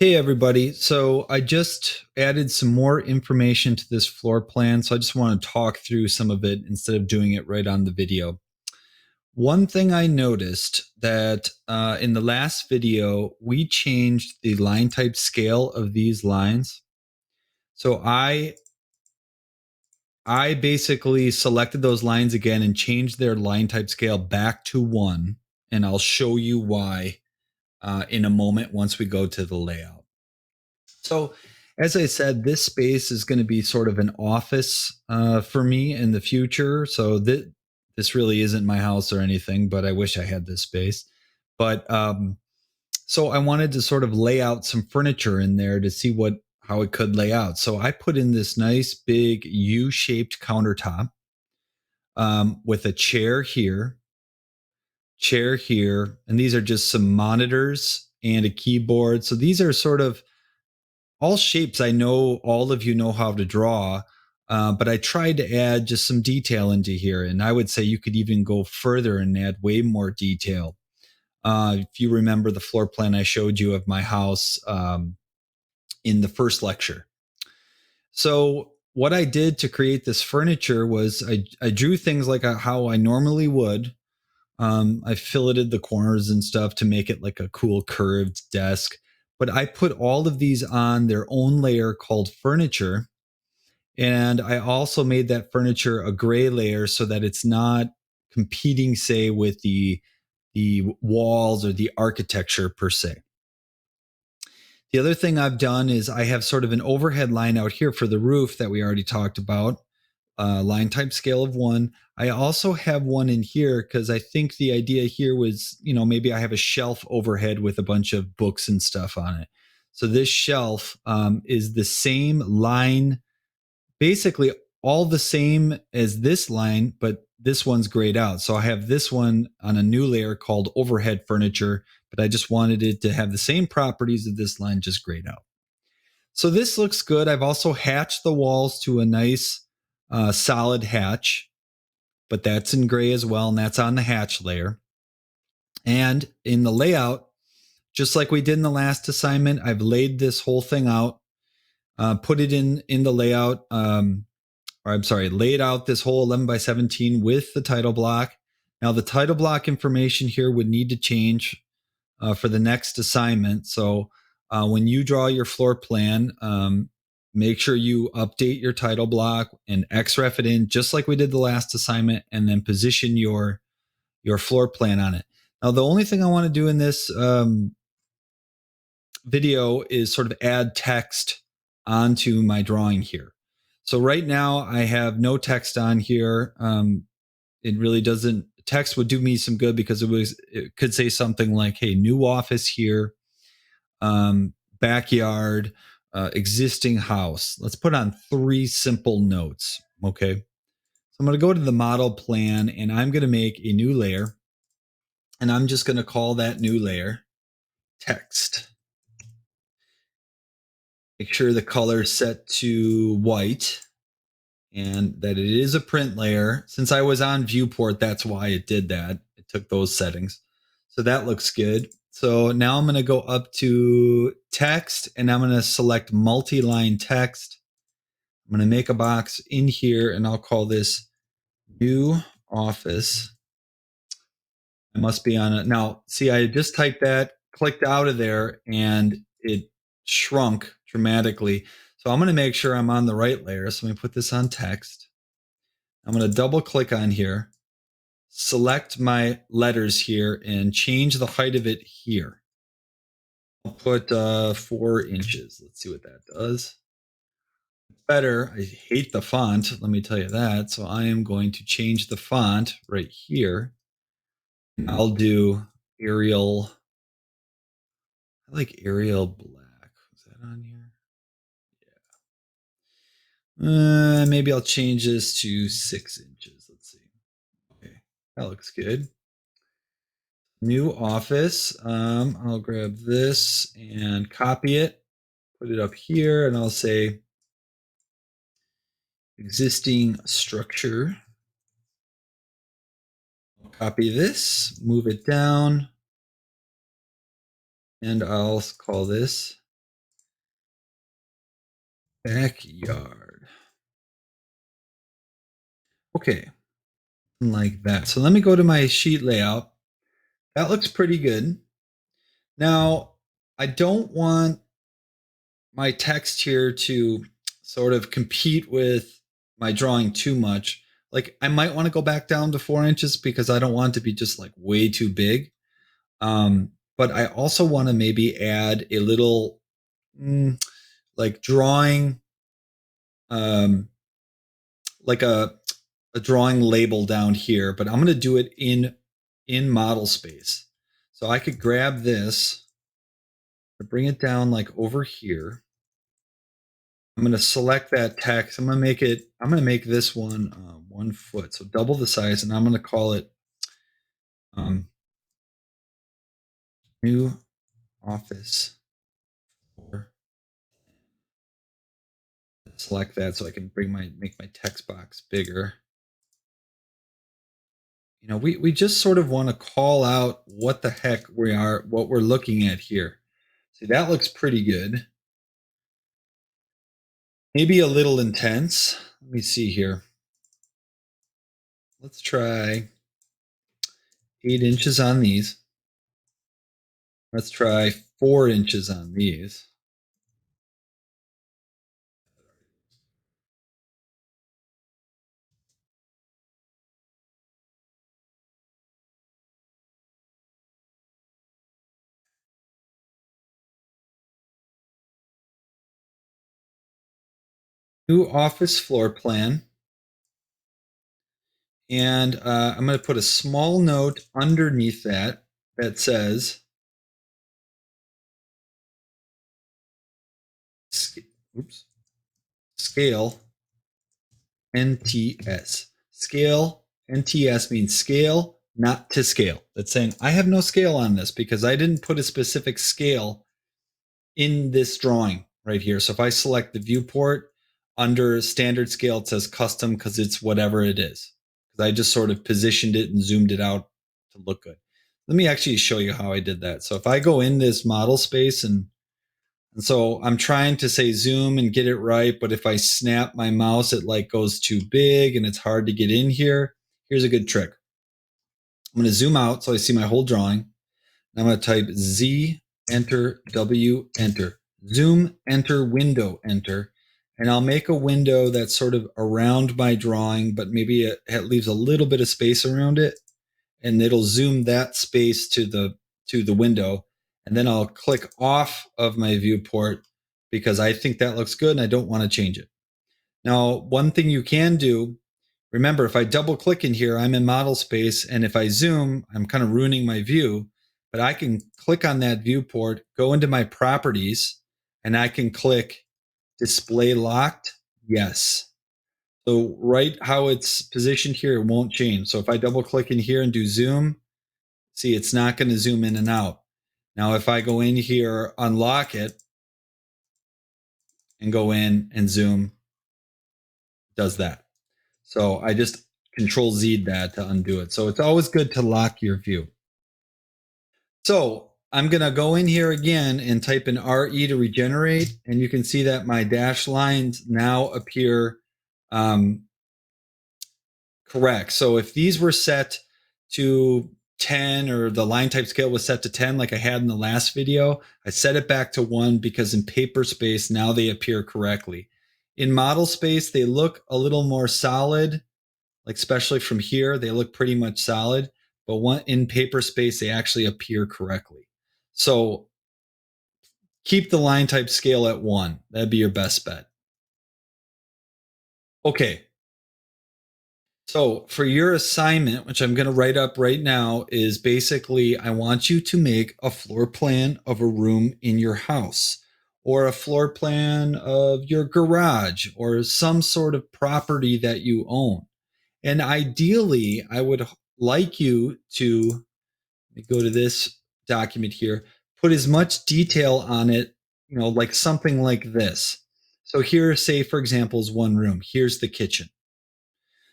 Hey everybody. So I just added some more information to this floor plan. So I just want to talk through some of it instead of doing it right on the video. One thing I noticed that in the last video, we changed the line type scale of these lines. So I basically selected those lines again and changed their line type scale back to 1. And I'll show you why in a moment once we go to the layout. So, as I said, this space is going to be sort of an office for me in the future. So this really isn't my house or anything, but I wish I had this space. But so I wanted to sort of lay out some furniture in there to see what how it could lay out. So I put in this nice big U-shaped countertop with a chair here, and these are just some monitors and a keyboard. So these are sort of all shapes I know all of you know how to draw, but I tried to add just some detail into here. And I would say you could even go further and add way more detail. If you remember the floor plan I showed you of my house in the first lecture. So, what I did to create this furniture was I drew things like how I normally would. I filleted the corners and stuff to make it like a cool curved desk. But I put all of these on their own layer called furniture. And I also made that furniture a gray layer so that it's not competing, say, with the walls or the architecture per se. The other thing I've done is I have sort of an overhead line out here for the roof that we already talked about, line type scale of 1. I also have one in here because I think the idea here was, maybe I have a shelf overhead with a bunch of books and stuff on it. So this shelf is the same line, basically all the same as this line, but this one's grayed out. So I have this one on a new layer called overhead furniture, but I just wanted it to have the same properties of this line, just grayed out. So this looks good. I've also hatched the walls to a nice solid hatch, but that's in gray as well, and that's on the hatch layer. And in the layout, just like we did in the last assignment, I've laid this whole thing out, put it in the layout. Or I'm sorry, laid out this whole 11 by 17 with the title block. Now the title block information here would need to change for the next assignment. So when you draw your floor plan, make sure you update your title block and XREF it in just like we did the last assignment, and then position your floor plan on it. Now the only thing I want to do in this video is sort of add text onto my drawing here. So right now I have no text on here. It really doesn't. Text would do me some good because it could say something like, "Hey, new office here, backyard, existing house." Let's put on 3 simple notes. Okay, so I'm going to go to the model plan and I'm going to make a new layer, and I'm just going to call that new layer text. Make sure the color is set to white and that it is a print layer. Since I was on viewport, that's why it did that. It took those settings. So that looks good. So now I'm going to go up to text and I'm going to select multi-line text. I'm going to make a box in here and I'll call this new office. I must be on it. Now, see, I just typed that, clicked out of there, and it shrunk dramatically. So I'm going to make sure I'm on the right layer. So let me put this on text. I'm going to double click on here, select my letters here, and change the height of it here. I'll put 4 inches. Let's see what that does. Better. I hate the font, let me tell you that. So I am going to change the font right here. I'll do Arial. I like Arial Black. Is that on here? Yeah. Maybe I'll change this to 6 inches. Let's see. Okay, that looks good. New office. I'll grab this and copy it, put it up here, and I'll say existing structure. I'll copy this, move it down, and I'll call this backyard. Okay, like that. So let me go to my sheet layout. That looks pretty good. Now, I don't want my text here to sort of compete with my drawing too much. Like I might want to go back down to 4 inches because I don't want it to be just like way too big. But I also want to maybe add a little like drawing, um, like a drawing label down here, but I'm going to do it in model space. So I could grab this, bring it down like over here. I'm going to select that text. I'm going to make this one 1 foot. So double the size, and I'm going to call it new office. Select that so I can make my text box bigger. You know, we just sort of want to call out what the heck what we're looking at here. See, that looks pretty good. Maybe a little intense. Let me see here. Let's try 8 inches on these. Let's try 4 inches on these. New office floor plan. And I'm going to put a small note underneath that says, scale NTS. Scale NTS means scale, not to scale. That's saying I have no scale on this because I didn't put a specific scale in this drawing right here. So if I select the viewport under standard scale, it says custom because it's whatever it is. Because I just sort of positioned it and zoomed it out to look good. Let me actually show you how I did that. So if I go in this model space and so I'm trying to say zoom and get it right, but if I snap my mouse, it like goes too big and it's hard to get in here. Here's a good trick. I'm going to zoom out so I see my whole drawing. I'm going to type Z, enter, W, enter. Zoom, enter, window, enter. And I'll make a window that's sort of around my drawing, but maybe it leaves a little bit of space around it. And it'll zoom that space to the window. And then I'll click off of my viewport because I think that looks good and I don't want to change it. Now, one thing you can do, remember, if I double click in here, I'm in model space. And if I zoom, I'm kind of ruining my view. But I can click on that viewport, go into my properties, and I can click display locked. Yes. So right how it's positioned here, it won't change. So if I double click in here and do zoom, see, it's not going to zoom in and out. Now, if I go in here, unlock it, and go in and zoom, it does that. So I just Control Z that to undo it. So it's always good to lock your view. So I'm going to go in here again and type in RE to regenerate. And you can see that my dashed lines now appear correct. So if these were set to 10 or the line type scale was set to 10 like I had in the last video, I set it back to 1 because in paper space now they appear correctly. In model space, they look a little more solid, like especially from here, they look pretty much solid, but in paper space, they actually appear correctly. So keep the line type scale at 1. That'd be your best bet. Okay. So for your assignment, which I'm going to write up right now, is basically I want you to make a floor plan of a room in your house or a floor plan of your garage or some sort of property that you own. And ideally, I would like you to go to this document here, put as much detail on it, like something like this. So here, say, for example, is one room. Here's the kitchen.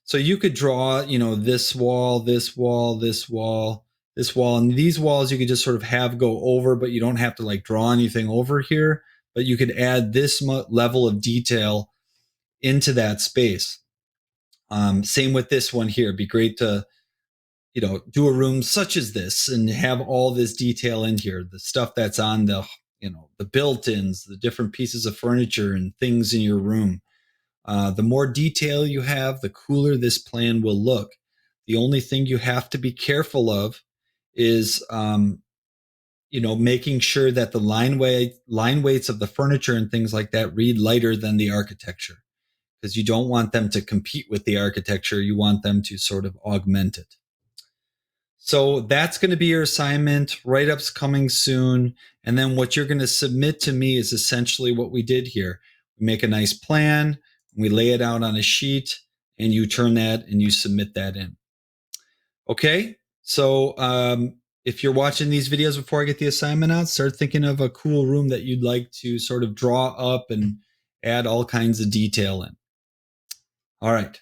So you could draw, this wall, this wall, this wall, this wall. And these walls you could just sort of have go over, but you don't have to like draw anything over here. but you could add this level of detail into that space. Same with this one here. It'd be great to, do a room such as this and have all this detail in here, the stuff that's on the built-ins, the different pieces of furniture and things in your room. The more detail you have, the cooler this plan will look. The only thing you have to be careful of is, making sure that the line weights of the furniture and things like that read lighter than the architecture, because you don't want them to compete with the architecture. You want them to sort of augment it. So that's going to be your assignment. Write-up's coming soon. And then what you're going to submit to me is essentially what we did here. We make a nice plan, we lay it out on a sheet, and you turn that and you submit that in. Okay, so if you're watching these videos before I get the assignment out, start thinking of a cool room that you'd like to sort of draw up and add all kinds of detail in. All right.